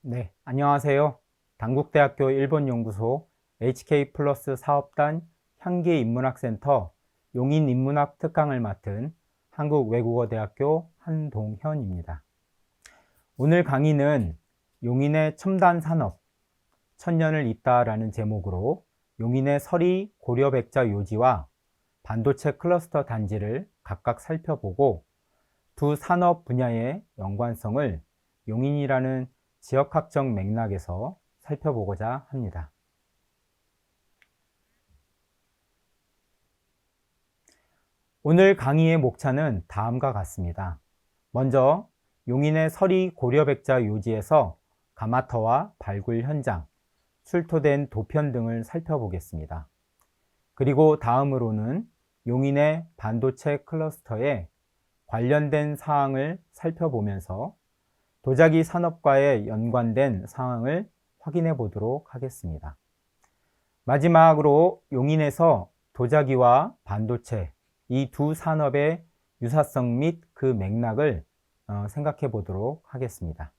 네, 안녕하세요. 당국대학교 일본연구소 HK 플러스 사업단 향기인문학센터 용인인문학 특강을 맡은 한국외국어대학교 한동현입니다. 오늘 강의는 용인의 첨단 산업, 천년을 잇다라는 제목으로 용인의 서리 고려백자 요지와 반도체 클러스터 단지를 각각 살펴보고 두 산업 분야의 연관성을 용인이라는 지역학적 맥락에서 살펴보고자 합니다. 오늘 강의의 목차는 다음과 같습니다. 먼저 용인의 서리 고려백자 요지에서 가마터와 발굴 현장, 출토된 도편 등을 살펴보겠습니다. 그리고 다음으로는 용인의 반도체 클러스터에 관련된 사항을 살펴보면서 도자기 산업과의 연관된 사항을 확인해 보도록 하겠습니다. 마지막으로 용인에서 도자기와 반도체 이 두 산업의 유사성 및 그 맥락을 생각해 보도록 하겠습니다.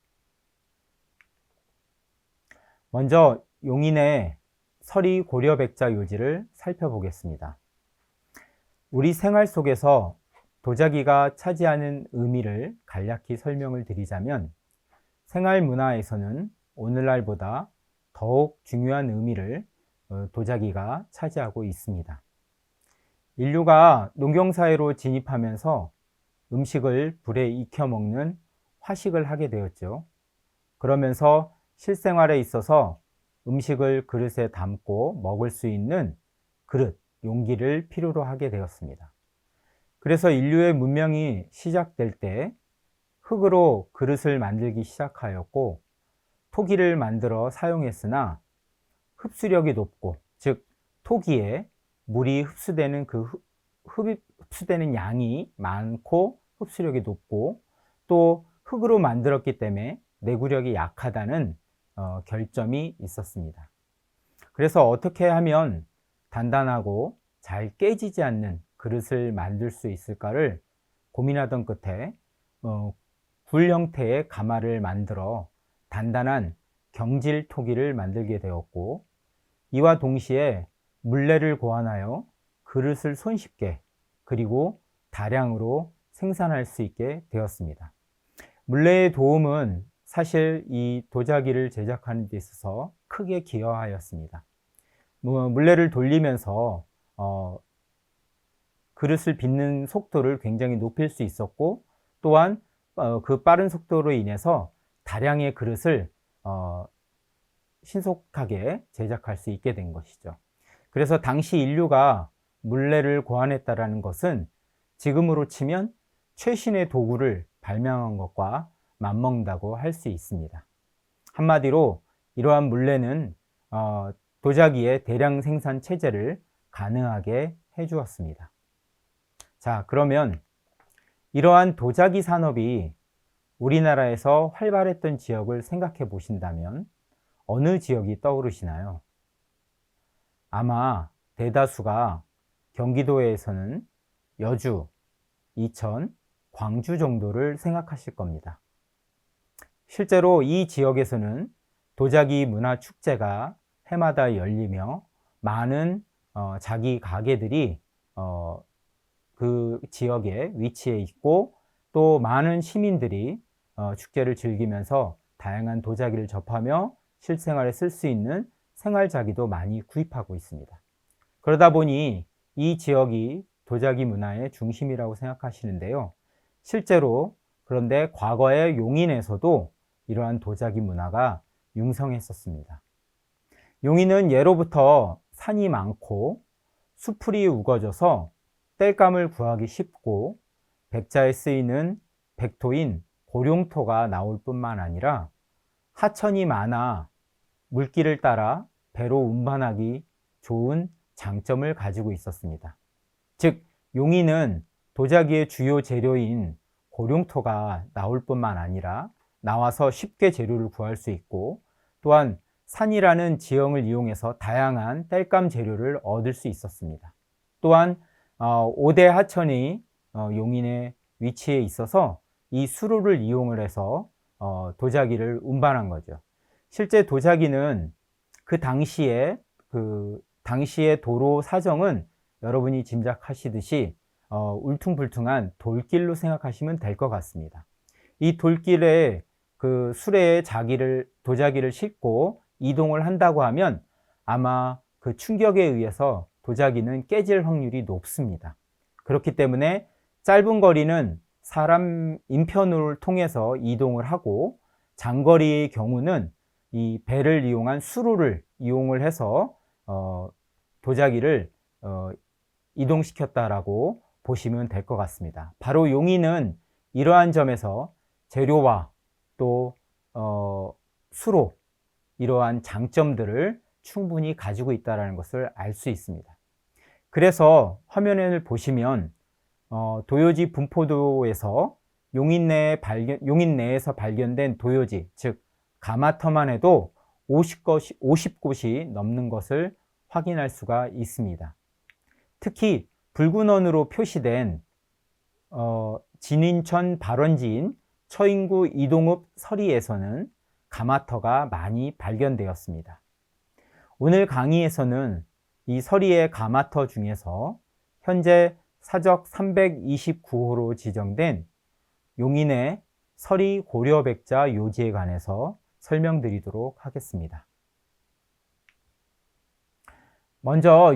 먼저 용인의 서리 고려백자 요지를 살펴보겠습니다. 우리 생활 속에서 도자기가 차지하는 의미를 간략히 설명을 드리자면 생활 문화에서는 오늘날보다 더욱 중요한 의미를 도자기가 차지하고 있습니다. 인류가 농경사회로 진입하면서 음식을 불에 익혀 먹는 화식을 하게 되었죠. 그러면서 실생활에 있어서 음식을 그릇에 담고 먹을 수 있는 그릇, 용기를 필요로 하게 되었습니다. 그래서 인류의 문명이 시작될 때 흙으로 그릇을 만들기 시작하였고 토기를 만들어 사용했으나 흡수력이 높고, 즉 토기에 물이 흡수되는 흡수되는 양이 많고 흡수력이 높고 또 흙으로 만들었기 때문에 내구력이 약하다는 결점이 있었습니다. 그래서 어떻게 하면 단단하고 잘 깨지지 않는 그릇을 만들 수 있을까를 고민하던 끝에 굴 형태의 가마를 만들어 단단한 경질 토기를 만들게 되었고, 이와 동시에 물레를 고안하여 그릇을 손쉽게 그리고 다량으로 생산할 수 있게 되었습니다. 물레의 도움은 사실 이 도자기를 제작하는 데 있어서 크게 기여하였습니다. 물레를 돌리면서 그릇을 빚는 속도를 굉장히 높일 수 있었고, 또한 그 빠른 속도로 인해서 다량의 그릇을 신속하게 제작할 수 있게 된 것이죠. 그래서 당시 인류가 물레를 고안했다는 것은 지금으로 치면 최신의 도구를 발명한 것과 맞먹는다고 할 수 있습니다. 한마디로 이러한 물레는 도자기의 대량 생산 체제를 가능하게 해주었습니다. 자, 그러면 이러한 도자기 산업이 우리나라에서 활발했던 지역을 생각해 보신다면 어느 지역이 떠오르시나요? 아마 대다수가 경기도에서는 여주, 이천, 광주 정도를 생각하실 겁니다. 실제로 이 지역에서는 도자기 문화 축제가 해마다 열리며 많은 자기 가게들이 그 지역에 위치해 있고, 또 많은 시민들이 축제를 즐기면서 다양한 도자기를 접하며 실생활에 쓸 수 있는 생활자기도 많이 구입하고 있습니다. 그러다 보니 이 지역이 도자기 문화의 중심이라고 생각하시는데요. 실제로 그런데 과거의 용인에서도 이러한 도자기 문화가 융성했었습니다. 용인은 예로부터 산이 많고 수풀이 우거져서 땔감을 구하기 쉽고 백자에 쓰이는 백토인 고룡토가 나올 뿐만 아니라 하천이 많아 물길을 따라 배로 운반하기 좋은 장점을 가지고 있었습니다. 즉 용인은 도자기의 주요 재료인 고룡토가 나올 뿐만 아니라 나와서 쉽게 재료를 구할 수 있고, 또한 산이라는 지형을 이용해서 다양한 땔감 재료를 얻을 수 있었습니다. 또한 5대 하천이 용인에 위치해 있어서 이 수로를 이용을 해서 도자기를 운반한 거죠. 실제 도자기는 그 당시의 도로 사정은 여러분이 짐작하시듯이 울퉁불퉁한 돌길로 생각하시면 될 것 같습니다. 이 돌길에 그 수레에 도자기를 싣고 이동을 한다고 하면 아마 그 충격에 의해서 도자기는 깨질 확률이 높습니다. 그렇기 때문에 짧은 거리는 사람 인편을 통해서 이동을 하고, 장거리의 경우는 이 배를 이용한 수로를 이용을 해서 도자기를 이동시켰다라고 보시면 될 것 같습니다. 바로 용인은 이러한 점에서 재료와 또 수로, 이러한 장점들을 충분히 가지고 있다는 것을 알 수 있습니다. 그래서 화면을 보시면 도요지 분포도에서 용인 내에서 발견된 도요지, 즉 가마터만 해도 50곳이 넘는 것을 확인할 수가 있습니다. 특히 붉은 원으로 표시된 진인천 발원지인 처인구 이동읍 서리에서는 가마터가 많이 발견되었습니다. 오늘 강의에서는 이 서리의 가마터 중에서 현재 사적 329호로 지정된 용인의 서리 고려백자 요지에 관해서 설명드리도록 하겠습니다. 먼저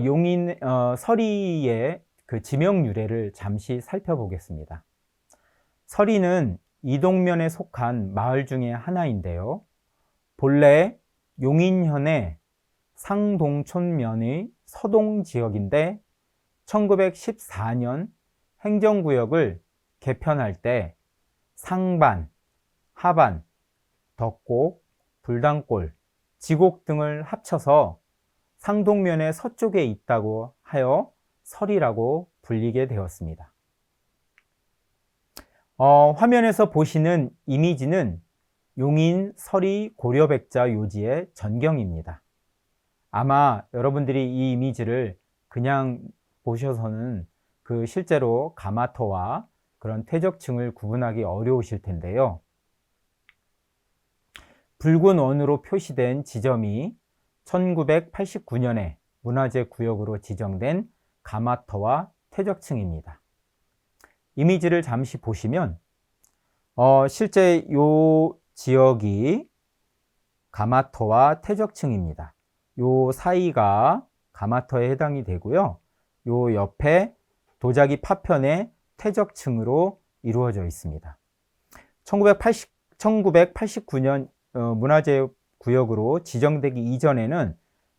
서리의 그 지명 유래를 잠시 살펴보겠습니다. 서리는 이동면에 속한 마을 중에 하나인데요. 본래 용인현의 상동촌면의 서동 지역인데 1914년 행정구역을 개편할 때 상반, 하반, 덕곡, 불당골, 지곡 등을 합쳐서 상동면의 서쪽에 있다고 하여 서리라고 불리게 되었습니다. 화면에서 보시는 이미지는 용인 서리 고려백자 요지의 전경입니다. 아마 여러분들이 이 이미지를 그냥 보셔서는 실제로 가마터와 그런 퇴적층을 구분하기 어려우실 텐데요. 붉은 원으로 표시된 지점이 1989년에 문화재 구역으로 지정된 가마터와 퇴적층입니다. 이미지를 잠시 보시면 실제 이 지역이 가마터와 퇴적층입니다. 요 사이가 가마터에 해당이 되고요. 요 옆에 도자기 파편의 퇴적층으로 이루어져 있습니다. 1989년 문화재 구역으로 지정되기 이전에는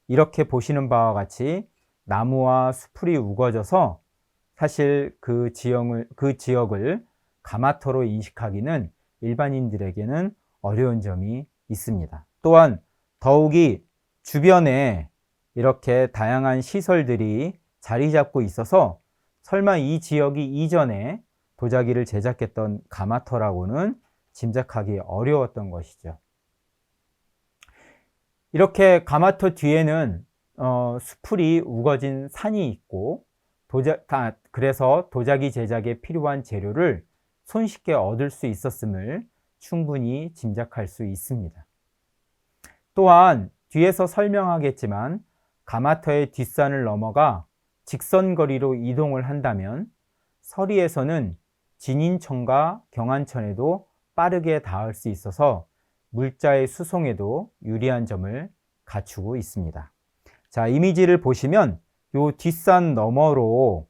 이렇게 보시는 바와 같이 나무와 수풀이 우거져서 사실 그 지역을 가마터로 인식하기는 일반인들에게는 어려운 점이 있습니다. 또한 더욱이 주변에 이렇게 다양한 시설들이 자리 잡고 있어서 설마 이 지역이 이전에 도자기를 제작했던 가마터라고는 짐작하기 어려웠던 것이죠. 이렇게 가마터 뒤에는 수풀이 우거진 산이 있고 그래서 도자기 제작에 필요한 재료를 손쉽게 얻을 수 있었음을 충분히 짐작할 수 있습니다. 또한 뒤에서 설명하겠지만 가마터의 뒷산을 넘어가 직선거리로 이동을 한다면 서리에서는 진인천과 경안천에도 빠르게 닿을 수 있어서 물자의 수송에도 유리한 점을 갖추고 있습니다. 자, 이미지를 보시면 요 뒷산 너머로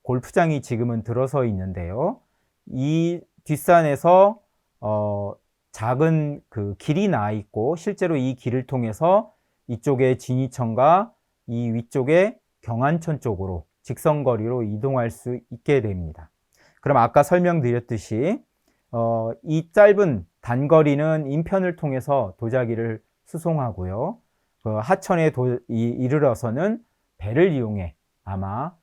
골프장이 지금은 들어서 있는데요. 이 뒷산에서 작은 그 길이 나 있고 실제로 이 길을 통해서 이쪽에 진이천과 이 위쪽에 경안천 쪽으로 직선거리로 이동할 수 있게 됩니다. 그럼 아까 설명드렸듯이 이 짧은 단거리는 인편을 통해서 도자기를 수송하고요. 그 하천에 이르러서는 배를 이용해 아마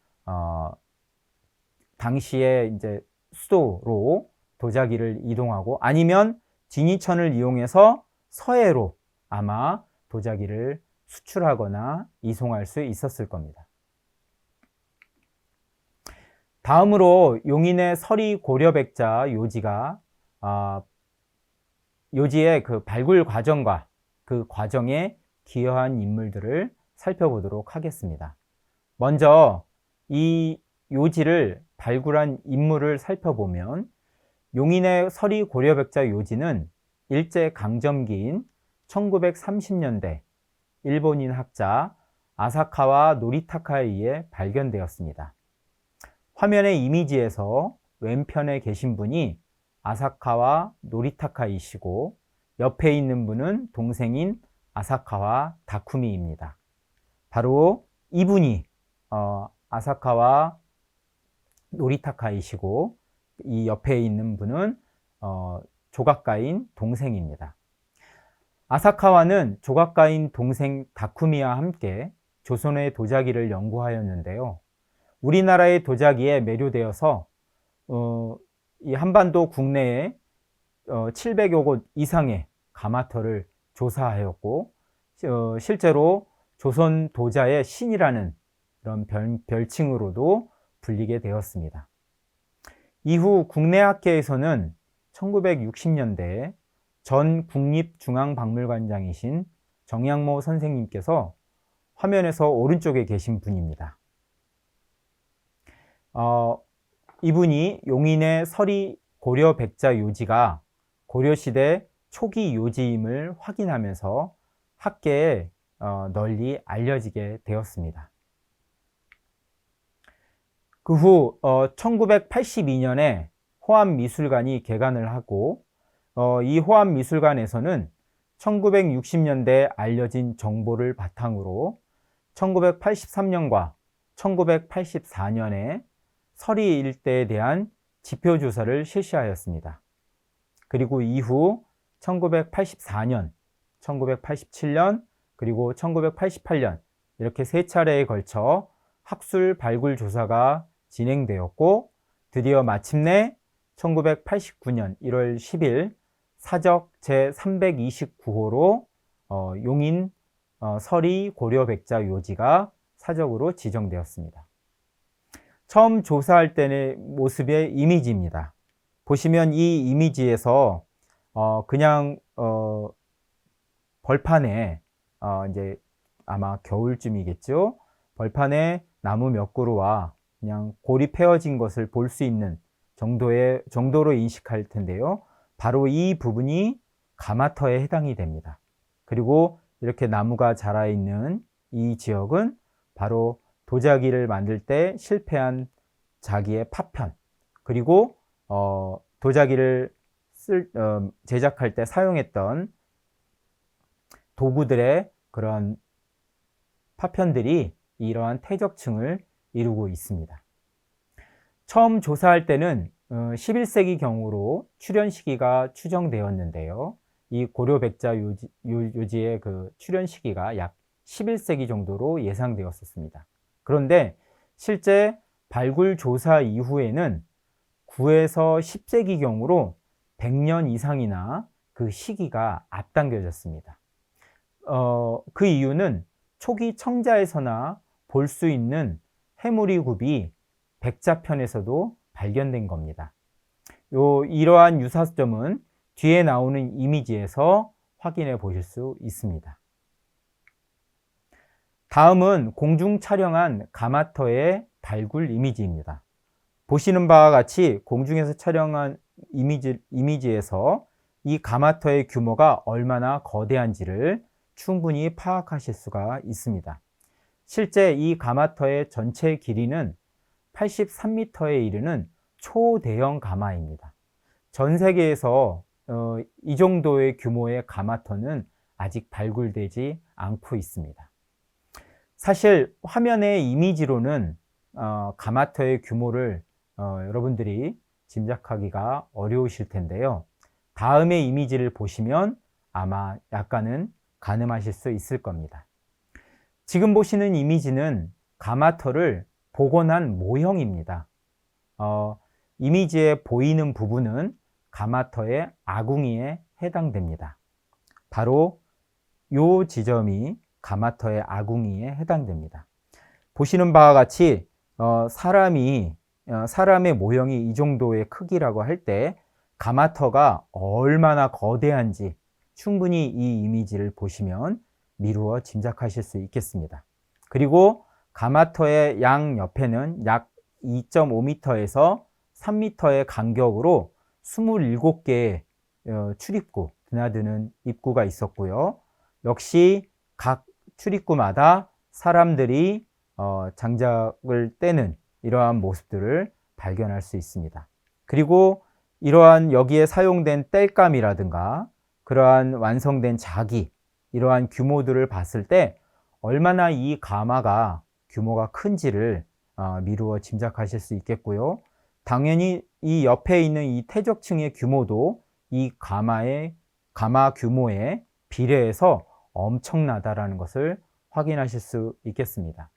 당시에 이제 수도로 도자기를 이동하고 아니면 진이천을 이용해서 서해로 아마 도자기를 수출하거나 이송할 수 있었을 겁니다. 다음으로 용인의 서리 고려백자 요지의 그 발굴 과정과 그 과정에 기여한 인물들을 살펴보도록 하겠습니다. 먼저 이 요지를 발굴한 인물을 살펴보면 용인의 서리 고려백자 요지는 일제강점기인 1930년대 일본인 학자 아사카와 노리타카에 의해 발견되었습니다. 화면의 이미지에서 왼편에 계신 분이 아사카와 노리타카이시고 옆에 있는 분은 동생인 아사카와 다쿠미입니다. 바로 이분이 아사카와 노리타카이시고 이 옆에 있는 분은 조각가인 동생입니다. 아사카와는 조각가인 동생 다쿠미와 함께 조선의 도자기를 연구하였는데요. 우리나라의 도자기에 매료되어서 이 한반도 국내에 700여 곳 이상의 가마터를 조사하였고 실제로 조선 도자의 신이라는 그런 별칭으로도 불리게 되었습니다. 이후 국내 학계에서는 1960년대에 전 국립중앙박물관장이신 정양모 선생님께서 화면에서 오른쪽에 계신 분입니다. 이분이 용인의 서리 고려백자 요지가 고려시대 초기 요지임을 확인하면서 학계에 널리 알려지게 되었습니다. 그 후 1982년에 호암미술관이 개관을 하고 이 호암미술관에서는 1960년대에 알려진 정보를 바탕으로 1983년과 1984년에 서리 일대에 대한 지표조사를 실시하였습니다. 그리고 이후 1984년, 1987년, 그리고 1988년 이렇게 세 차례에 걸쳐 학술 발굴 조사가 진행되었고 드디어 마침내 1989년 1월 10일 사적 제329호로 용인 서리 고려백자 요지가 사적으로 지정되었습니다. 처음 조사할 때의 모습의 이미지입니다. 보시면 이 이미지에서 그냥 벌판에 이제 아마 겨울쯤이겠죠. 벌판에 나무 몇 그루와 그냥 골이 패어진 것을 볼 수 있는 정도로 인식할 텐데요. 바로 이 부분이 가마터에 해당이 됩니다. 그리고 이렇게 나무가 자라 있는 이 지역은 바로 도자기를 만들 때 실패한 자기의 파편, 그리고 도자기를 제작할 때 사용했던 도구들의 그런 파편들이 이러한 퇴적층을 이루고 있습니다. 처음 조사할 때는 11세기 경으로 출현 시기가 추정되었는데요. 이 고려백자 요지의 그 출현 시기가 약 11세기 정도로 예상되었습니다. 그런데 실제 발굴 조사 이후에는 9에서 10세기 경으로 100년 이상이나 그 시기가 앞당겨졌습니다. 그 이유는 초기 청자에서나 볼 수 있는 해무리 굽이 백자편에서도 발견된 겁니다. 이러한 유사점은 뒤에 나오는 이미지에서 확인해 보실 수 있습니다. 다음은 공중 촬영한 가마터의 발굴 이미지입니다. 보시는 바와 같이 공중에서 촬영한 이미지에서 이 가마터의 규모가 얼마나 거대한지를 충분히 파악하실 수가 있습니다. 실제 이 가마터의 전체 길이는 83m에 이르는 초대형 가마입니다. 전 세계에서 이 정도의 규모의 가마터는 아직 발굴되지 않고 있습니다. 사실 화면의 이미지로는 가마터의 규모를 여러분들이 짐작하기가 어려우실 텐데요. 다음의 이미지를 보시면 아마 약간은 가늠하실 수 있을 겁니다. 지금 보시는 이미지는 가마터를 복원한 모형입니다. 이미지에 보이는 부분은 가마터의 아궁이에 해당됩니다. 바로 이 지점이 가마터의 아궁이에 해당됩니다. 보시는 바와 같이 사람의 모형이 이 정도의 크기라고 할 때 가마터가 얼마나 거대한지 충분히 이 이미지를 보시면 미루어 짐작하실 수 있겠습니다. 그리고 가마터의 양 옆에는 약 2.5m에서 3m의 간격으로 27개의 출입구, 드나드는 입구가 있었고요. 역시 각 출입구마다 사람들이 장작을 떼는 이러한 모습들을 발견할 수 있습니다. 그리고 이러한 여기에 사용된 땔감이라든가 그러한 완성된 자기, 이러한 규모들을 봤을 때 얼마나 이 가마가 규모가 큰지를 미루어 짐작하실 수 있겠고요. 당연히 이 옆에 있는 이 퇴적층의 규모도 이 가마 규모에 비례해서 엄청나다라는 것을 확인하실 수 있겠습니다.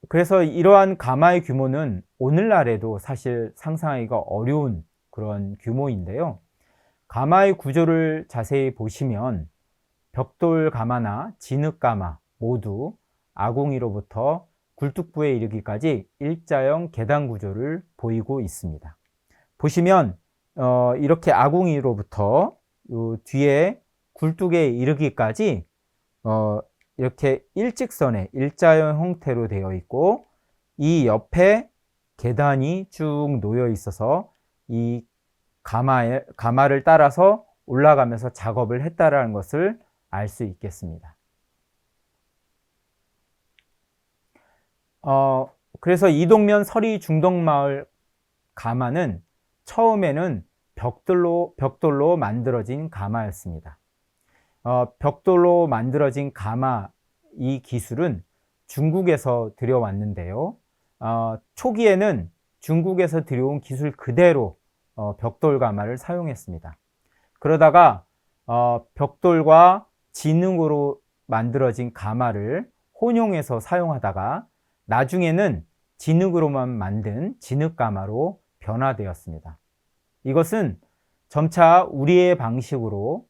그래서 이러한 가마의 규모는 오늘날에도 사실 상상하기가 어려운 그런 규모인데요. 가마의 구조를 자세히 보시면 벽돌 가마나 진흙 가마 모두 아궁이로부터 굴뚝부에 이르기까지 일자형 계단 구조를 보이고 있습니다. 보시면 이렇게 아궁이로부터 뒤에 굴뚝에 이르기까지 이렇게 일직선의 일자형 형태로 되어 있고 이 옆에 계단이 쭉 놓여 있어서 이 가마를 따라서 올라가면서 작업을 했다라는 것을 알 수 있겠습니다. 그래서 이동면 서리 중덕마을 가마는 처음에는 벽돌로 만들어진 가마였습니다. 벽돌로 만들어진 가마, 이 기술은 중국에서 들여왔는데요. 초기에는 중국에서 들여온 기술 그대로 벽돌 가마를 사용했습니다. 그러다가 벽돌과 진흙으로 만들어진 가마를 혼용해서 사용하다가 나중에는 진흙으로만 만든 진흙 가마로 변화되었습니다. 이것은 점차 우리의 방식으로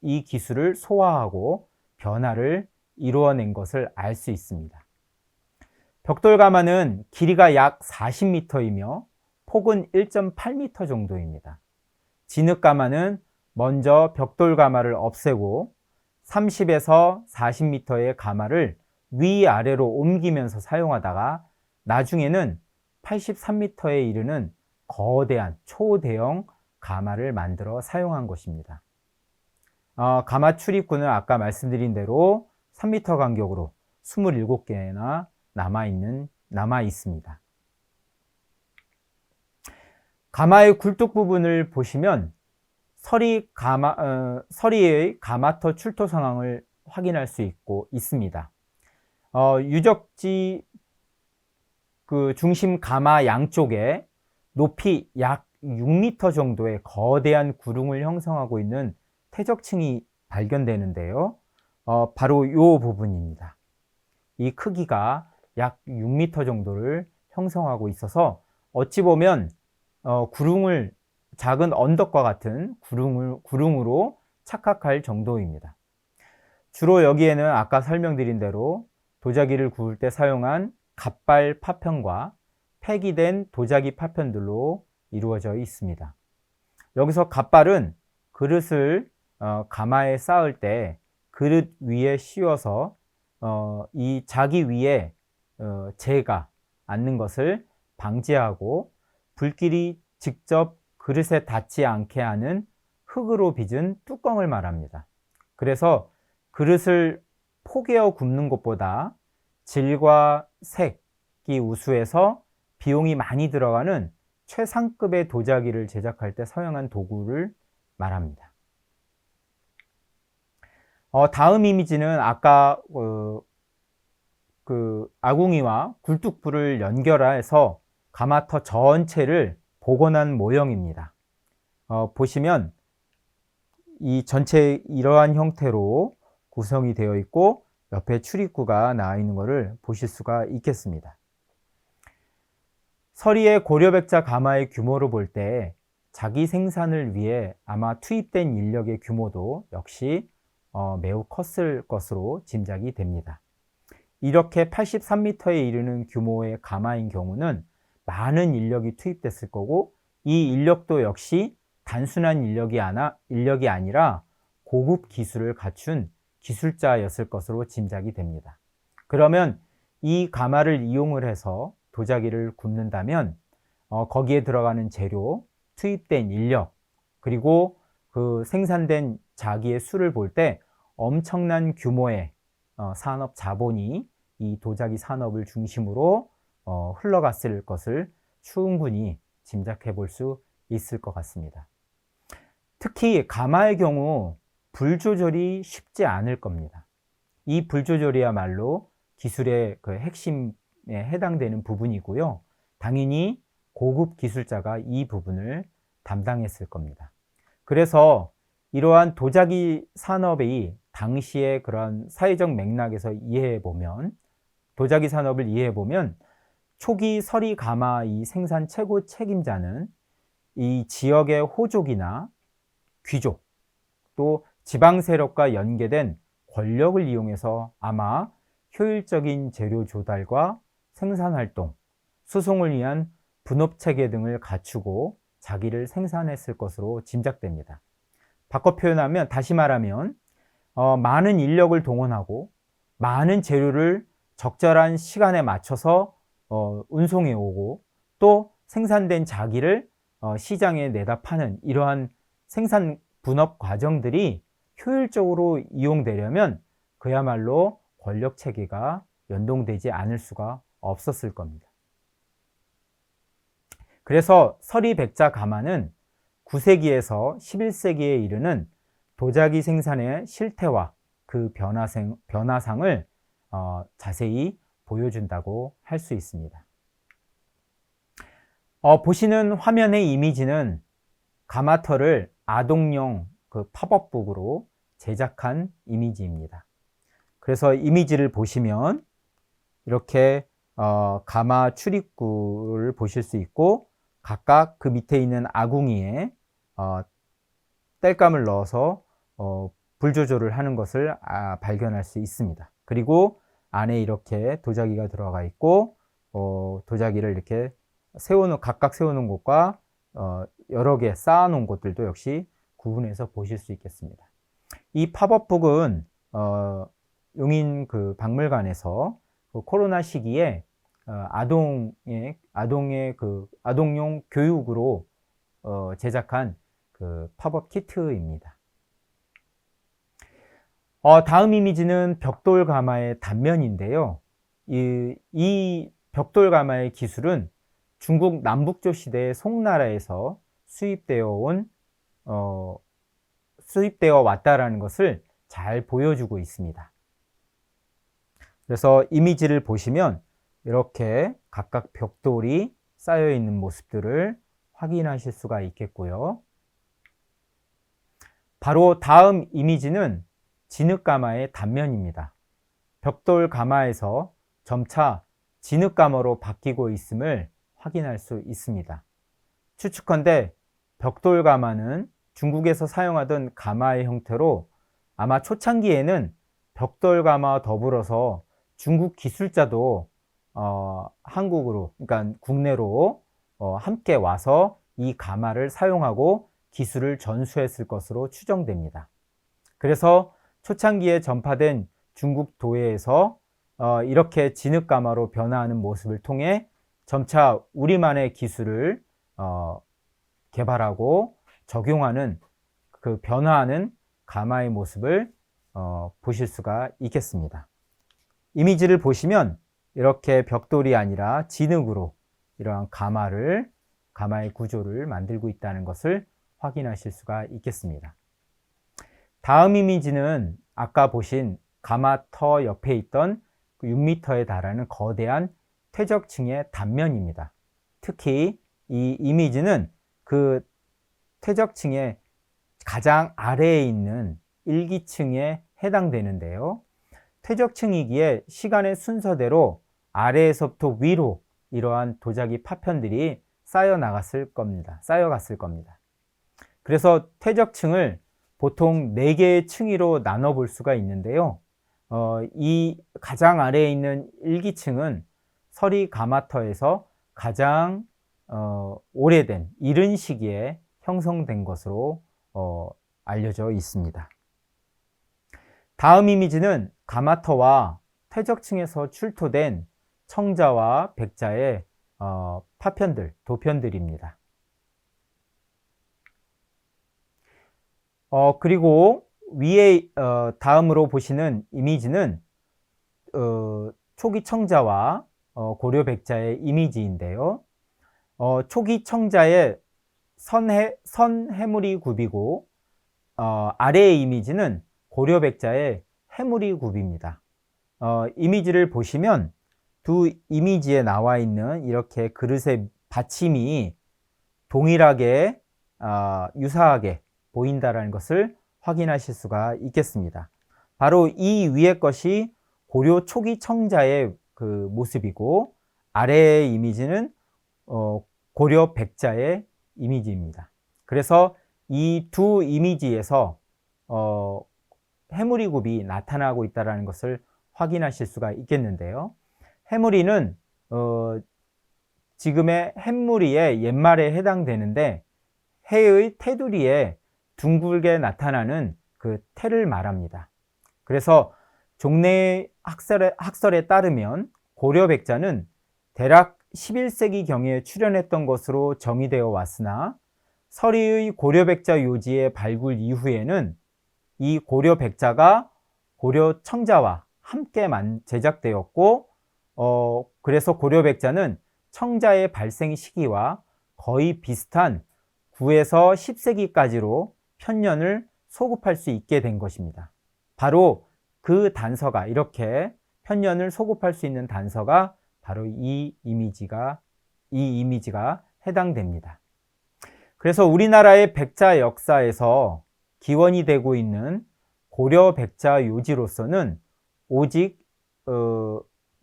이 기술을 소화하고 변화를 이루어낸 것을 알 수 있습니다. 벽돌 가마는 길이가 약 40m이며 폭은 1.8m 정도입니다. 진흙 가마는 먼저 벽돌 가마를 없애고 30에서 40m의 가마를 위아래로 옮기면서 사용하다가 나중에는 83m에 이르는 거대한 초대형 가마를 만들어 사용한 것입니다. 가마 출입구는 아까 말씀드린 대로 3m 간격으로 27개나 남아 있습니다. 가마의 굴뚝 부분을 보시면 서리의 가마터 출토 상황을 확인할 수 있습니다. 유적지 그 중심 가마 양쪽에 높이 약 6m 정도의 거대한 구릉을 형성하고 있는 퇴적층이 발견되는데요. 바로 이 부분입니다. 이 크기가 약 6m 정도를 형성하고 있어서 어찌 보면 구릉을 작은 언덕과 같은 구릉으로 착각할 정도입니다. 주로 여기에는 아까 설명드린 대로 도자기를 구울 때 사용한 갓발 파편과 폐기된 도자기 파편들로 이루어져 있습니다. 여기서 갓발은 그릇을 가마에 쌓을 때 그릇 위에 씌워서 이 자기 위에 재가 앉는 것을 방지하고 불길이 직접 그릇에 닿지 않게 하는 흙으로 빚은 뚜껑을 말합니다. 그래서 그릇을 포개어 굽는 것보다 질과 색이 우수해서 비용이 많이 들어가는 최상급의 도자기를 제작할 때 사용한 도구를 말합니다. 다음 이미지는 아까 그 아궁이와 굴뚝불을 연결해서 가마터 전체를 복원한 모형입니다. 보시면 이 전체 이러한 형태로 구성이 되어 있고 옆에 출입구가 나와 있는 것을 보실 수가 있겠습니다. 서리의 고려백자 가마의 규모로 볼 때 자기 생산을 위해 아마 투입된 인력의 규모도 역시 매우 컸을 것으로 짐작이 됩니다. 이렇게 83m에 이르는 규모의 가마인 경우는 많은 인력이 투입됐을 거고 이 인력도 역시 단순한 인력이 아니라 고급 기술을 갖춘 기술자였을 것으로 짐작이 됩니다. 그러면 이 가마를 이용을 해서 도자기를 굽는다면 거기에 들어가는 재료, 투입된 인력, 그리고 그 생산된 자기의 수를 볼 때 엄청난 규모의 산업 자본이 이 도자기 산업을 중심으로 흘러갔을 것을 충분히 짐작해 볼 수 있을 것 같습니다. 특히 가마의 경우 불 조절이 쉽지 않을 겁니다. 이 불 조절이야말로 기술의 그 핵심에 해당되는 부분이고요. 당연히 고급 기술자가 이 부분을 담당했을 겁니다. 그래서 이러한 도자기 산업의 당시의 그런 사회적 맥락에서 도자기 산업을 이해해 보면 초기 서리 가마 이 생산 최고 책임자는 이 지역의 호족이나 귀족, 또 지방 세력과 연계된 권력을 이용해서 아마 효율적인 재료 조달과 생산 활동, 수송을 위한 분업 체계 등을 갖추고 자기를 생산했을 것으로 짐작됩니다. 바꿔 표현하면, 다시 말하면 많은 인력을 동원하고 많은 재료를 적절한 시간에 맞춰서 운송해 오고 또 생산된 자기를 시장에 내다 파는 이러한 생산 분업 과정들이 효율적으로 이용되려면 그야말로 권력 체계가 연동되지 않을 수가 없었을 겁니다. 그래서 서리백자 가마는 9세기에서 11세기에 이르는 도자기 생산의 실태와 그 변화상을 자세히 보여준다고 할 수 있습니다. 보시는 화면의 이미지는 가마터를 아동용 그 팝업북으로 제작한 이미지입니다. 그래서 이미지를 보시면 이렇게 가마 출입구를 보실 수 있고 각각 그 밑에 있는 아궁이에 땔감을 넣어서 불 조절을 하는 것을 발견할 수 있습니다. 그리고 안에 이렇게 도자기가 들어가 있고 도자기를 이렇게 각각 세우는 곳과 여러 개 쌓아놓은 곳들도 역시 구분해서 보실 수 있겠습니다. 이 팝업북은 용인 그 박물관에서 그 코로나 시기에 아동용 교육으로 제작한 그 팝업 키트입니다. 다음 이미지는 벽돌 가마의 단면인데요. 이 벽돌 가마의 기술은 중국 남북조 시대의 송나라에서 수입되어 왔다라는 것을 잘 보여주고 있습니다. 그래서 이미지를 보시면 이렇게 각각 벽돌이 쌓여 있는 모습들을 확인하실 수가 있겠고요. 바로 다음 이미지는 진흙가마의 단면입니다. 벽돌 가마에서 점차 진흙가마로 바뀌고 있음을 확인할 수 있습니다. 추측컨대 벽돌 가마는 중국에서 사용하던 가마의 형태로 아마 초창기에는 벽돌 가마와 더불어서 중국 기술자도 한국으로, 그러니까 국내로 함께 와서 이 가마를 사용하고 기술을 전수했을 것으로 추정됩니다. 그래서 초창기에 전파된 중국 도예에서 이렇게 진흙가마로 변화하는 모습을 통해 점차 우리만의 기술을 개발하고 적용하는 그 변화하는 가마의 모습을 보실 수가 있겠습니다. 이미지를 보시면 이렇게 벽돌이 아니라 진흙으로 이러한 가마의 구조를 만들고 있다는 것을 확인하실 수가 있겠습니다. 다음 이미지는 아까 보신 가마터 옆에 있던 6m에 달하는 거대한 퇴적층의 단면입니다. 특히 이 이미지는 그 퇴적층의 가장 아래에 있는 일기층에 해당되는데요. 퇴적층이기에 시간의 순서대로 아래에서부터 위로 이러한 도자기 파편들이 쌓여갔을 겁니다. 그래서 퇴적층을 보통 4개의 층위로 나눠볼 수가 있는데요. 이 가장 아래에 있는 일기층은 서리 가마터에서 가장 오래된 이른 시기에 형성된 것으로 알려져 있습니다. 다음 이미지는 가마터와 퇴적층에서 출토된 청자와 백자의 파편들, 도편들입니다. 그리고 위에 다음으로 보시는 이미지는 초기 청자와 고려 백자의 이미지인데요. 초기 청자의 선해무리 굽이고 아래의 이미지는 고려 백자의 해무리 굽입니다. 이미지를 보시면 두 이미지에 나와 있는 이렇게 그릇의 받침이 동일하게 유사하게 보인다는 것을 확인하실 수가 있겠습니다. 바로 이 위의 것이 고려 초기 청자의 그 모습이고 아래의 이미지는 고려 백자의 이미지입니다. 그래서 이 두 이미지에서 해무리굽이 나타나고 있다는 것을 확인하실 수가 있겠는데요. 해무리는 지금의 햇무리의 옛말에 해당되는데 해의 테두리에 둥글게 나타나는 그 태를 말합니다. 그래서 종래 학설에 따르면 고려 백자는 대략 11세기 경에 출현했던 것으로 정의되어 왔으나 서리의 고려 백자 요지의 발굴 이후에는 이 고려 백자가 고려 청자와 함께 제작되었고 그래서 고려 백자는 청자의 발생 시기와 거의 비슷한 9에서 10세기까지로 편년을 소급할 수 있게 된 것입니다. 바로 그 단서가 이렇게 편년을 소급할 수 있는 단서가 바로 이 이미지가 해당됩니다. 그래서 우리나라의 백자 역사에서 기원이 되고 있는 고려 백자 요지로서는 오직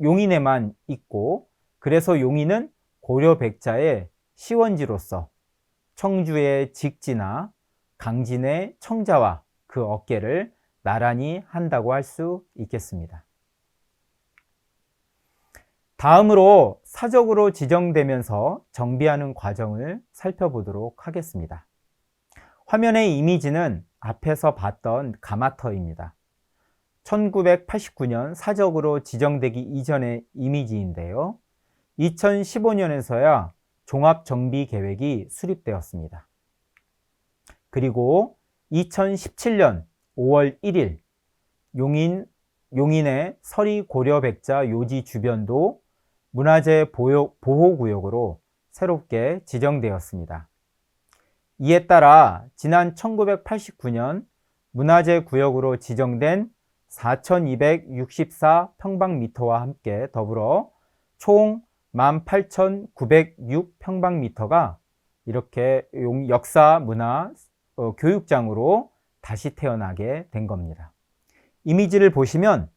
용인에만 있고 그래서 용인은 고려 백자의 시원지로서 청주의 직지나 강진의 청자와 그 어깨를 나란히 한다고 할 수 있겠습니다. 다음으로 사적으로 지정되면서 정비하는 과정을 살펴보도록 하겠습니다. 화면의 이미지는 앞에서 봤던 가마터입니다. 1989년 사적으로 지정되기 이전의 이미지인데요. 2015년에서야 종합정비계획이 수립되었습니다. 그리고 2017년 5월 1일 용인의 서리 고려백자 요지 주변도 문화재 보호구역으로 새롭게 지정되었습니다. 이에 따라 지난 1989년 문화재 구역으로 지정된 4,264평방미터와 함께 더불어 총 18,906평방미터가 이렇게 역사, 문화, 교육장으로 다시 태어나게 된 겁니다. 이미지를 보시면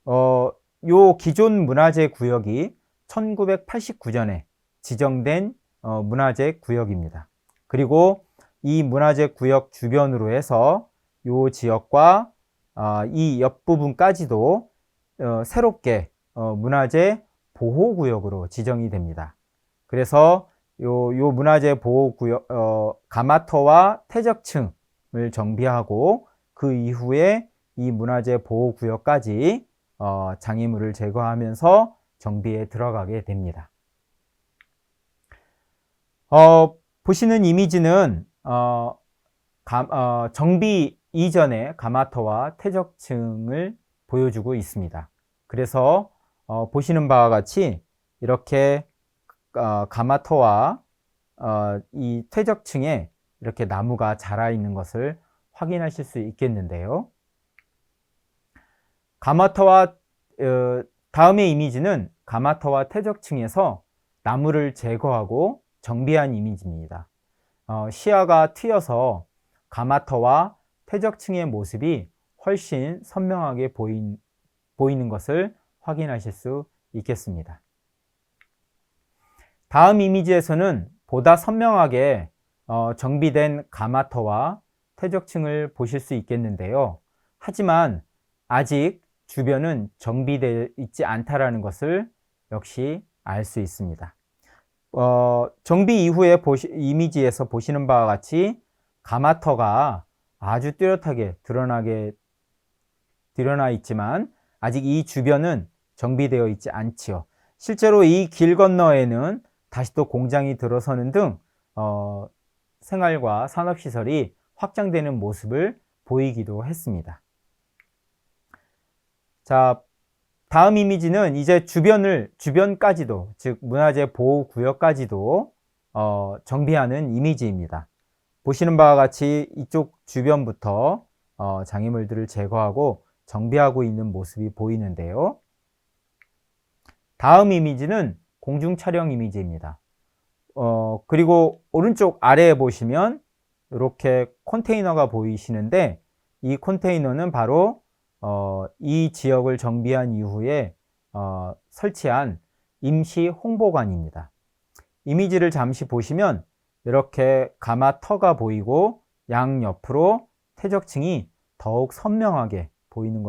요 기존 문화재 구역이 1989년에 지정된 문화재 구역입니다. 그리고 이 문화재 구역 주변으로 해서 요 지역과 이 옆부분까지도 새롭게 문화재 보호구역으로 지정이 됩니다. 그래서 요 문화재 보호구역 가마터와 퇴적층을 정비하고 그 이후에 이 문화재 보호구역까지 장애물을 제거하면서 정비에 들어가게 됩니다. 보시는 이미지는 정비 이전의 가마터와 퇴적층을 보여주고 있습니다. 그래서 보시는 바와 같이 이렇게 가마터와 이 퇴적층에 이렇게 나무가 자라 있는 것을 확인하실 수 있겠는데요. 가마터와 다음의 이미지는 가마터와 퇴적층에서 나무를 제거하고 정비한 이미지입니다. 시야가 트여서 가마터와 퇴적층의 모습이 훨씬 선명하게 보이는 것을 확인하실 수 있겠습니다. 다음 이미지에서는 보다 선명하게 정비된 가마터와 퇴적층을 보실 수 있겠는데요. 하지만 아직 주변은 정비되어 있지 않다는 것을 역시 알 수 있습니다. 정비 이후의 이미지에서 보시는 바와 같이 가마터가 아주 뚜렷하게 드러나 있지만 아직 이 주변은 정비되어 있지 않지요. 실제로 이 길 건너에는 다시 또 공장이 들어서는 등 생활과 산업시설이 확장되는 모습을 보이기도 했습니다. 자, 다음 이미지는 이제 주변까지도, 즉 문화재 보호구역까지도 정비하는 이미지입니다. 보시는 바와 같이 이쪽 주변부터 장애물들을 제거하고 정비하고 있는 모습이 보이는데요. 다음 이미지는 공중 촬영 이미지입니다. 그리고 오른쪽 아래에 보시면 이렇게 컨테이너가 보이시는데 이 컨테이너는 바로 이 지역을 정비한 이후에 설치한 임시 홍보관입니다. 이미지를 잠시 보시면 이렇게 가마터가 보이고 양옆으로 퇴적층이 더욱 선명하게 보이는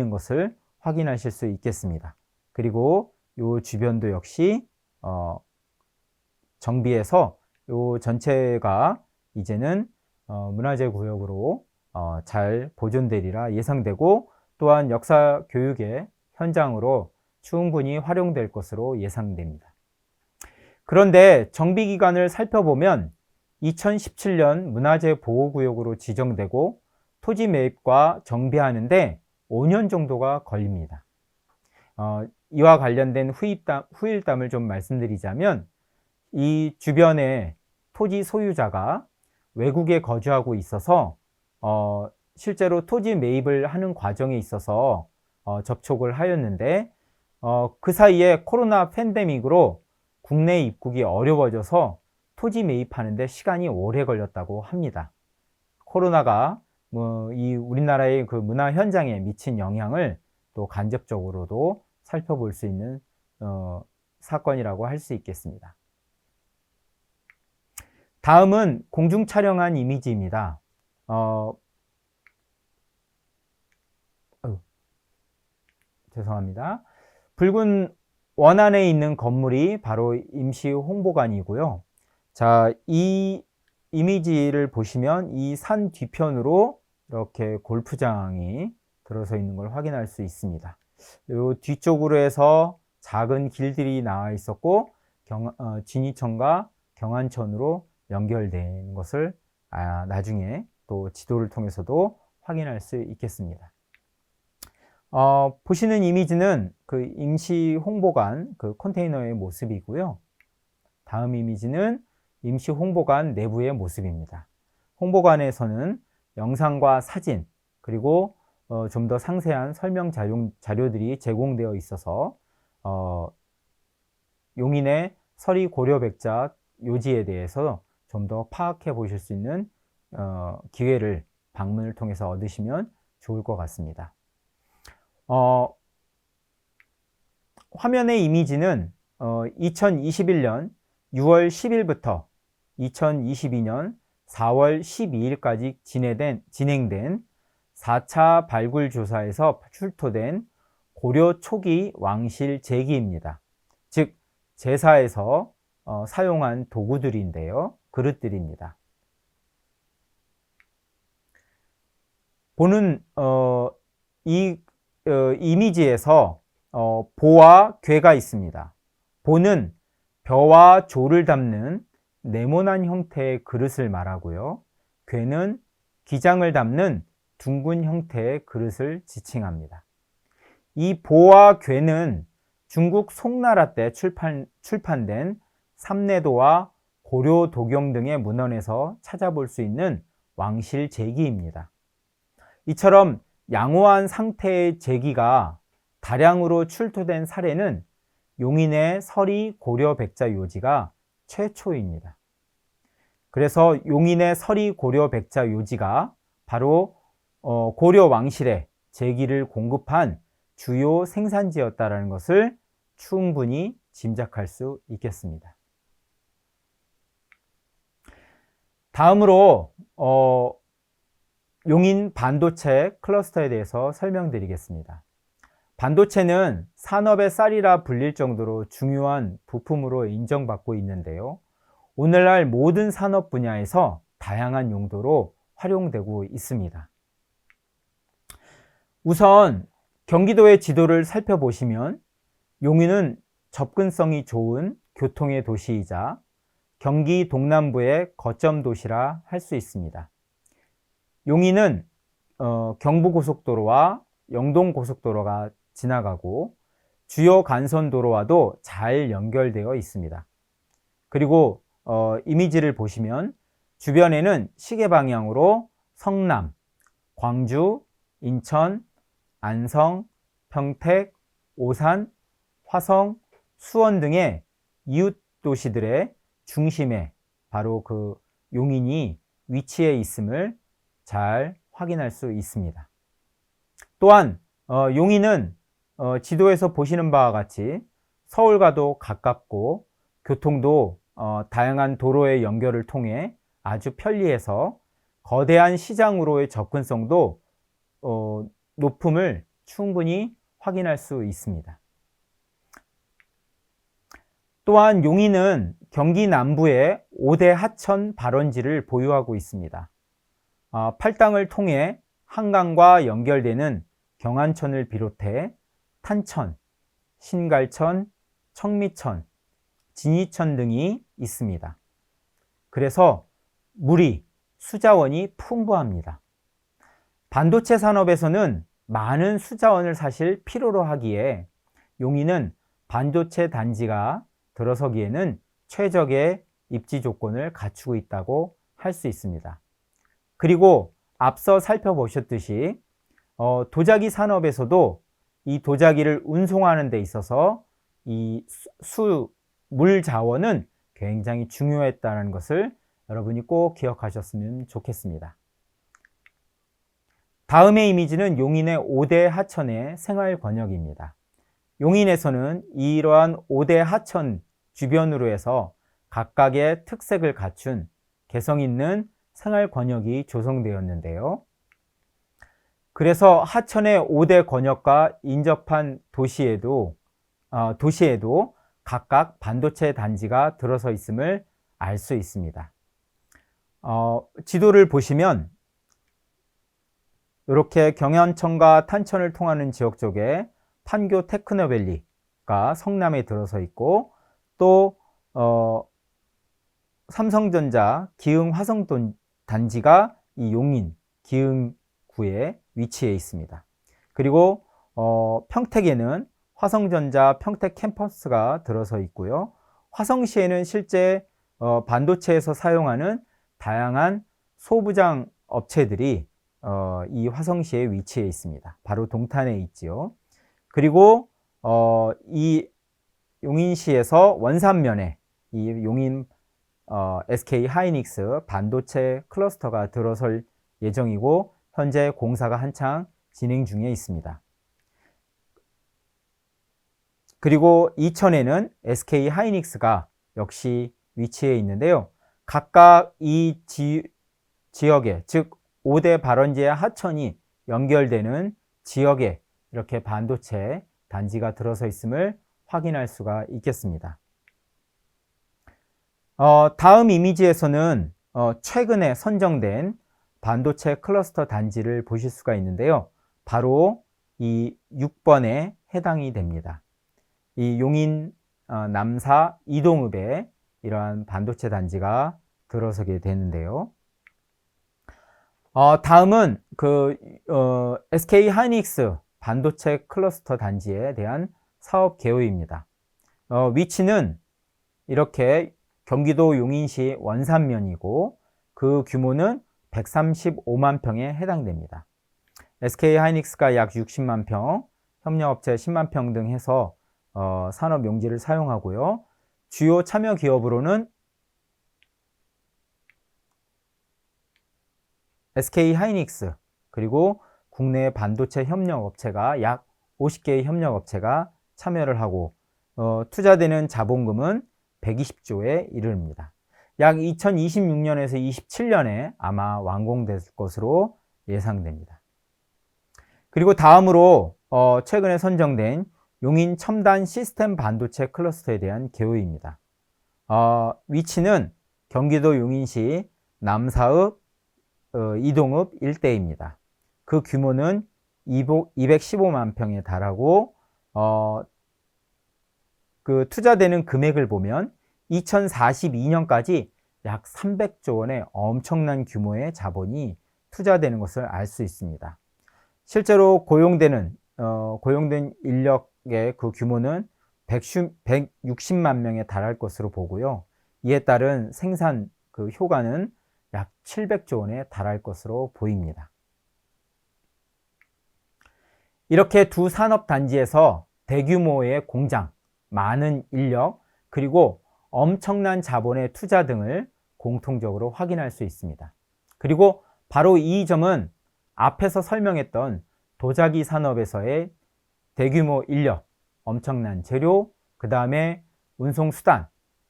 것을 확인하실 수 있겠습니다. 그리고 이 주변도 역시 정비해서 이 전체가 이제는 문화재 구역으로 잘 보존되리라 예상되고 또한 역사 교육의 현장으로 충분히 활용될 것으로 예상됩니다. 그런데 정비 기간을 살펴보면 2017년 문화재 보호구역으로 지정되고 토지 매입과 정비하는데 5년 정도가 걸립니다. 이와 관련된 후일담을 좀 말씀드리자면 이 주변에 토지 소유자가 외국에 거주하고 있어서 실제로 토지 매입을 하는 과정에 있어서 접촉을 하였는데 그 사이에 코로나 팬데믹으로 국내 입국이 어려워져서 토지 매입하는데 시간이 오래 걸렸다고 합니다. 코로나가 이 우리나라의 그 문화 현장에 미친 영향을 또 간접적으로도 살펴볼 수 있는 사건이라고 할 수 있겠습니다. 다음은 공중 촬영한 이미지입니다. 죄송합니다. 붉은 원 안에 있는 건물이 바로 임시 홍보관이고요. 자, 이 이미지를 보시면 이 산 뒤편으로 이렇게 골프장이 들어서 있는 걸 확인할 수 있습니다. 이 뒤쪽으로 해서 작은 길들이 나와 있었고 진이천과 경안천으로 연결된 것을 나중에 또 지도를 통해서도 확인할 수 있겠습니다. 보시는 이미지는 그 임시 홍보관 그 컨테이너의 모습이고요. 다음 이미지는 임시 홍보관 내부의 모습입니다. 홍보관에서는 영상과 사진 그리고 좀 더 상세한 설명 자료들이 제공되어 있어서 용인의 서리 고려백자 요지에 대해서 좀 더 파악해 보실 수 있는 기회를 방문을 통해서 얻으시면 좋을 것 같습니다. 화면의 이미지는 2021년 6월 10일부터 2022년 4월 12일까지 진행된 4차 발굴 조사에서 출토된 고려 초기 왕실 제기입니다. 즉 제사에서 사용한 도구들인데요. 그릇들입니다. 보는 이 이미지에서 보와 괴가 있습니다. 보는 벼와 조를 담는 네모난 형태의 그릇을 말하고요. 괴는 기장을 담는 둥근 형태의 그릇을 지칭합니다. 이 보와 괴는 중국 송나라 때 출판된 삼내도와 고려 도경 등의 문헌에서 찾아볼 수 있는 왕실 제기입니다. 이처럼 양호한 상태의 제기가 다량으로 출토된 사례는 용인의 서리 고려 백자 요지가 최초입니다. 그래서 용인의 서리 고려 백자 요지가 바로 고려 왕실의 제기를 공급한 주요 생산지였다는 것을 충분히 짐작할 수 있겠습니다. 다음으로 용인 반도체 클러스터에 대해서 설명드리겠습니다. 반도체는 산업의 쌀이라 불릴 정도로 중요한 부품으로 인정받고 있는데요. 오늘날 모든 산업 분야에서 다양한 용도로 활용되고 있습니다. 우선 경기도의 지도를 살펴보시면 용인은 접근성이 좋은 교통의 도시이자 경기 동남부의 거점 도시라 할 수 있습니다. 용인은 경부고속도로와 영동고속도로가 지나가고 주요 간선도로와도 잘 연결되어 있습니다. 그리고 이미지를 보시면 주변에는 시계 방향으로 성남, 광주, 인천, 안성, 평택, 오산, 화성, 수원 등의 이웃 도시들의 중심에 바로 그 용인이 위치해 있음을 잘 확인할 수 있습니다. 또한 용인은 지도에서 보시는 바와 같이 서울과도 가깝고 교통도 다양한 도로의 연결을 통해 아주 편리해서 거대한 시장으로의 접근성도 높음을 충분히 확인할 수 있습니다. 또한 용인은 경기 남부에 5대 하천 발원지를 보유하고 있습니다. 팔당을 통해 한강과 연결되는 경안천을 비롯해 탄천, 신갈천, 청미천, 진이천 등이 있습니다. 그래서 물이, 수자원이 풍부합니다. 반도체 산업에서는 많은 수자원을 사실 필요로 하기에 용인은 반도체 단지가 들어서기에는 최적의 입지 조건을 갖추고 있다고 할 수 있습니다. 그리고 앞서 살펴보셨듯이 도자기 산업에서도 이 도자기를 운송하는 데 있어서 이 물 자원은 굉장히 중요했다는 것을 여러분이 꼭 기억하셨으면 좋겠습니다. 다음의 이미지는 용인의 5대 하천의 생활 권역입니다. 용인에서는 이러한 5대 하천 주변으로 해서 각각의 특색을 갖춘 개성 있는 생활 권역이 조성되었는데요. 그래서 하천의 5대 권역과 인접한 도시에도 각각 반도체 단지가 들어서 있음을 알 수 있습니다. 지도를 보시면 이렇게 경안천과 탄천을 통하는 지역 쪽에 판교 테크노밸리가 성남에 들어서 있고 또 삼성전자 기흥 화성 단지가 이 용인 기흥구에 위치해 있습니다. 그리고 평택에는 화성전자 평택 캠퍼스가 들어서 있고요. 화성시에는 실제 반도체에서 사용하는 다양한 소부장 업체들이 이 화성시에 위치해 있습니다. 바로 동탄에 있지요. 그리고 이 용인시에서 원산면에 이 용인 SK 하이닉스 반도체 클러스터가 들어설 예정이고 현재 공사가 한창 진행 중에 있습니다. 그리고 이천에는 SK 하이닉스가 역시 위치해 있는데요. 각각 이 지역에, 즉 5대 발원지의 하천이 연결되는 지역에 이렇게 반도체 단지가 들어서 있음을 확인할 수가 있겠습니다. 다음 이미지에서는 최근에 선정된 반도체 클러스터 단지를 보실 수가 있는데요. 바로 이 6번에 해당이 됩니다. 이 용인 남사 이동읍에 이러한 반도체 단지가 들어서게 되는데요. 다음은 SK 하이닉스 반도체 클러스터 단지에 대한 사업 개요입니다. 위치는 이렇게 경기도 용인시 원산면이고 그 규모는 135만 평에 해당됩니다. SK 하이닉스가 약 60만 평, 협력업체 10만 평 등 해서 산업 용지를 사용하고요. 주요 참여 기업으로는 SK 하이닉스 그리고 국내 반도체 협력업체가 약 50개의 협력업체가 참여를 하고 투자되는 자본금은 120조에 이릅니다. 약 2026년에서 27년에 아마 완공될 것으로 예상됩니다. 그리고 다음으로 최근에 선정된 용인 첨단 시스템 반도체 클러스터에 대한 개요입니다. 위치는 경기도 용인시 남사읍, 이동읍 일대입니다. 그 규모는 215만 평에 달하고 그 투자되는 금액을 보면 2042년까지 약 300조 원의 엄청난 규모의 자본이 투자되는 것을 알 수 있습니다. 실제로 고용된 인력의 그 규모는 160만 명에 달할 것으로 보고요. 이에 따른 생산 그 효과는 약 700조 원에 달할 것으로 보입니다. 이렇게 두 산업단지에서 대규모의 공장, 많은 인력, 그리고 엄청난 자본의 투자 등을 공통적으로 확인할 수 있습니다. 그리고 바로 이 점은 앞에서 설명했던 도자기 산업에서의 대규모 인력, 엄청난 재료, 그 다음에 운송수단,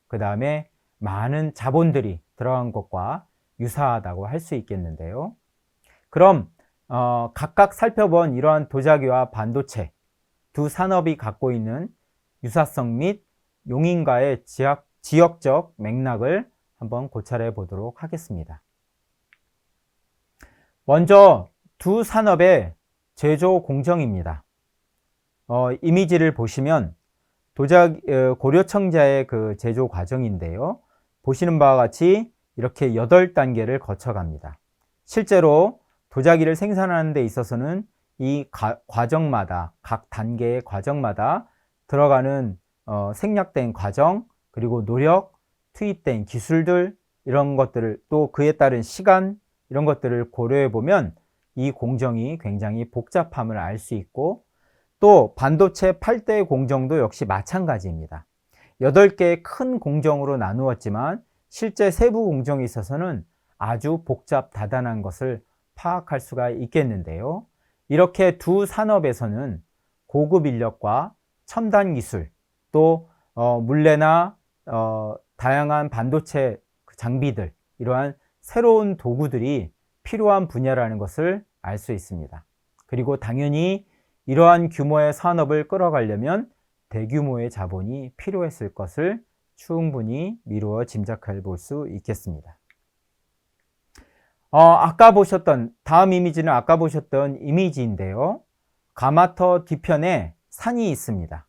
그 다음에 많은 자본들이 들어간 것과 유사하다고 할 수 있겠는데요. 그럼 각각 살펴본 이러한 도자기와 반도체 두 산업이 갖고 있는 유사성 및 용인과의 지역적 맥락을 한번 고찰해 보도록 하겠습니다. 먼저 두 산업의 제조 공정입니다. 이미지를 보시면 고려청자의 그 제조 과정인데요. 보시는 바와 같이 이렇게 8단계를 거쳐갑니다. 실제로 도자기를 생산하는 데 있어서는 이 과정마다, 각 단계의 과정마다 들어가는 생략된 과정, 그리고 노력, 투입된 기술들, 이런 것들을, 또 그에 따른 시간, 이런 것들을 고려해 보면 이 공정이 굉장히 복잡함을 알 수 있고, 또 반도체 8대 공정도 역시 마찬가지입니다. 8개의 큰 공정으로 나누었지만 실제 세부 공정에 있어서는 아주 복잡 다단한 것을 파악할 수가 있겠는데요. 이렇게 두 산업에서는 고급 인력과 첨단 기술, 또 물레나 다양한 반도체 장비들, 이러한 새로운 도구들이 필요한 분야라는 것을 알 수 있습니다. 그리고 당연히 이러한 규모의 산업을 끌어가려면 대규모의 자본이 필요했을 것을 충분히 미루어 짐작해 볼 수 있겠습니다. 아까 보셨던, 다음 이미지는 아까 보셨던 이미지인데요. 가마터 뒤편에 산이 있습니다.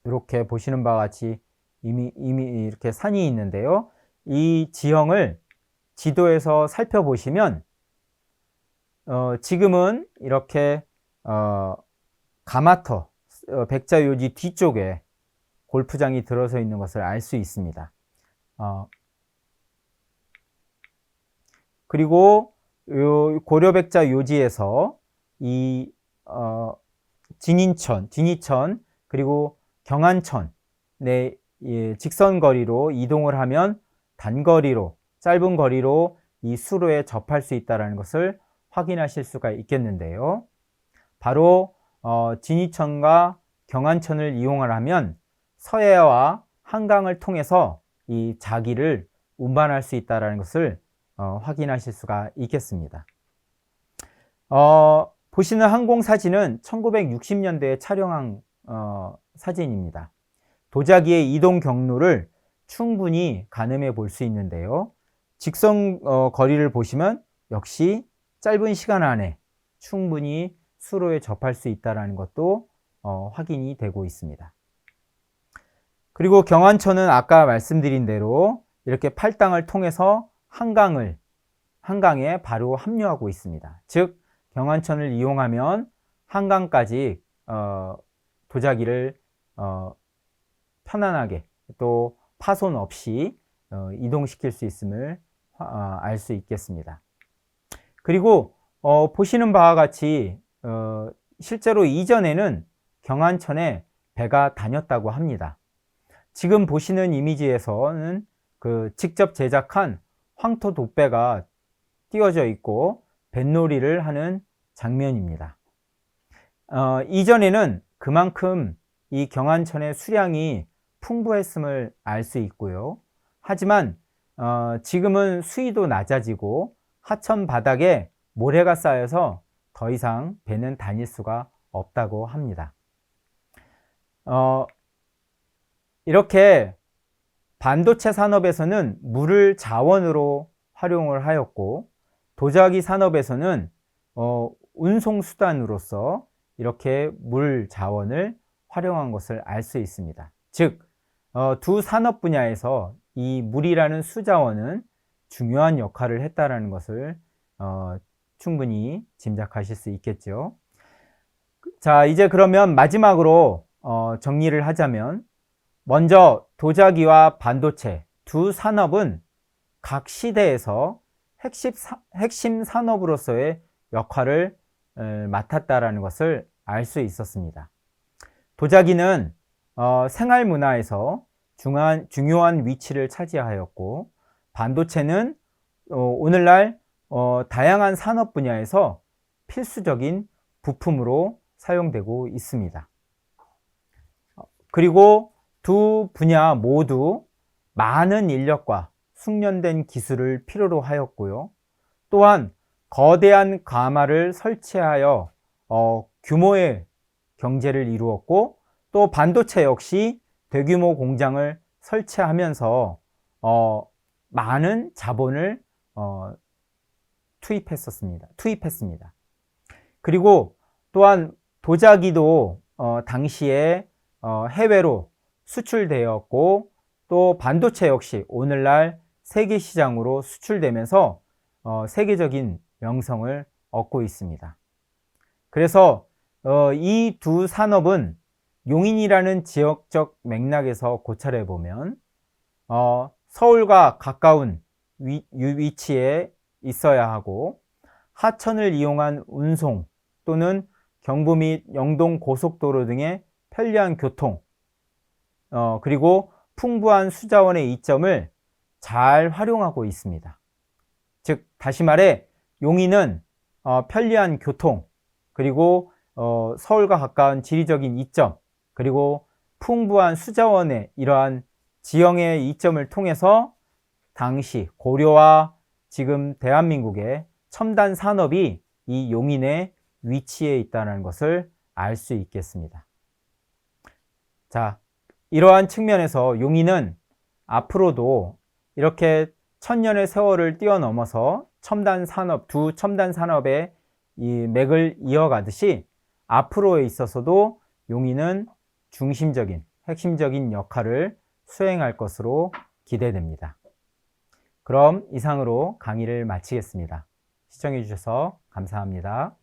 이렇게 보시는 바와 같이 이미 이렇게 산이 있는데요. 이 지형을 지도에서 살펴보시면 지금은 이렇게 가마터 백자요지 뒤쪽에 골프장이 들어서 있는 것을 알 수 있습니다. 그리고 고려백자 요지에서 이 진인천 그리고 경안천 내 직선거리로 이동을 하면 단거리로, 짧은 거리로 이 수로에 접할 수 있다는 것을 확인하실 수가 있겠는데요. 바로 진이천과 경안천을 이용을 하면 서해와 한강을 통해서 이 자기를 운반할 수 있다는 것을 확인하실 수가 있겠습니다. 보시는 항공 사진은 1960년대에 촬영한 사진입니다. 도자기의 이동 경로를 충분히 가늠해 볼 수 있는데요. 직선 거리를 보시면 역시 짧은 시간 안에 충분히 수로에 접할 수 있다는 것도 확인이 되고 있습니다. 그리고 경안천은 아까 말씀드린 대로 이렇게 팔당을 통해서 한강에 바로 합류하고 있습니다. 즉 경안천을 이용하면 한강까지 도자기를 편안하게 또 파손 없이 이동시킬 수 있음을 알 수 있겠습니다. 그리고 보시는 바와 같이 실제로 이전에는 경안천에 배가 다녔다고 합니다. 지금 보시는 이미지에서는 그 직접 제작한 황토 돛배가 띄워져 있고 뱃놀이를 하는 장면입니다. 이전에는 그만큼 이 경안천의 수량이 풍부했음을 알 수 있고요. 하지만 지금은 수위도 낮아지고 하천 바닥에 모래가 쌓여서 더 이상 배는 다닐 수가 없다고 합니다. 이렇게 반도체 산업에서는 물을 자원으로 활용을 하였고, 도자기 산업에서는 운송수단으로서 이렇게 물 자원을 활용한 것을 알 수 있습니다. 즉, 두 산업 분야에서 이 물이라는 수자원은 중요한 역할을 했다는 것을 충분히 짐작하실 수 있겠죠. 자, 이제 그러면 마지막으로 정리를 하자면, 먼저 도자기와 반도체 두 산업은 각 시대에서 핵심 산업으로서의 역할을 맡았다라는 것을 알 수 있었습니다. 도자기는 생활 문화에서 중요한 위치를 차지하였고, 반도체는 오늘날 다양한 산업 분야에서 필수적인 부품으로 사용되고 있습니다. 그리고 두 분야 모두 많은 인력과 숙련된 기술을 필요로 하였고요. 또한 거대한 가마를 설치하여 규모의 경제를 이루었고, 또 반도체 역시 대규모 공장을 설치하면서 많은 자본을 투입했습니다. 그리고 또한 도자기도 당시에 해외로 수출되었고, 또 반도체 역시 오늘날 세계 시장으로 수출되면서 세계적인 명성을 얻고 있습니다. 그래서 이 두 산업은 용인이라는 지역적 맥락에서 고찰해 보면 서울과 가까운 위치에 있어야 하고, 하천을 이용한 운송 또는 경부 및 영동 고속도로 등의 편리한 교통, 그리고 풍부한 수자원의 이점을 잘 활용하고 있습니다. 즉, 다시 말해 용인은 편리한 교통, 그리고 서울과 가까운 지리적인 이점, 그리고 풍부한 수자원의 이러한 지형의 이점을 통해서 당시 고려와 지금 대한민국의 첨단 산업이 이 용인에 위치해 있다는 것을 알 수 있겠습니다. 자, 이러한 측면에서 용인은 앞으로도 이렇게 천년의 세월을 뛰어넘어서 두 첨단 산업의 이 맥을 이어가듯이 앞으로에 있어서도 용인은 핵심적인 역할을 수행할 것으로 기대됩니다. 그럼 이상으로 강의를 마치겠습니다. 시청해 주셔서 감사합니다.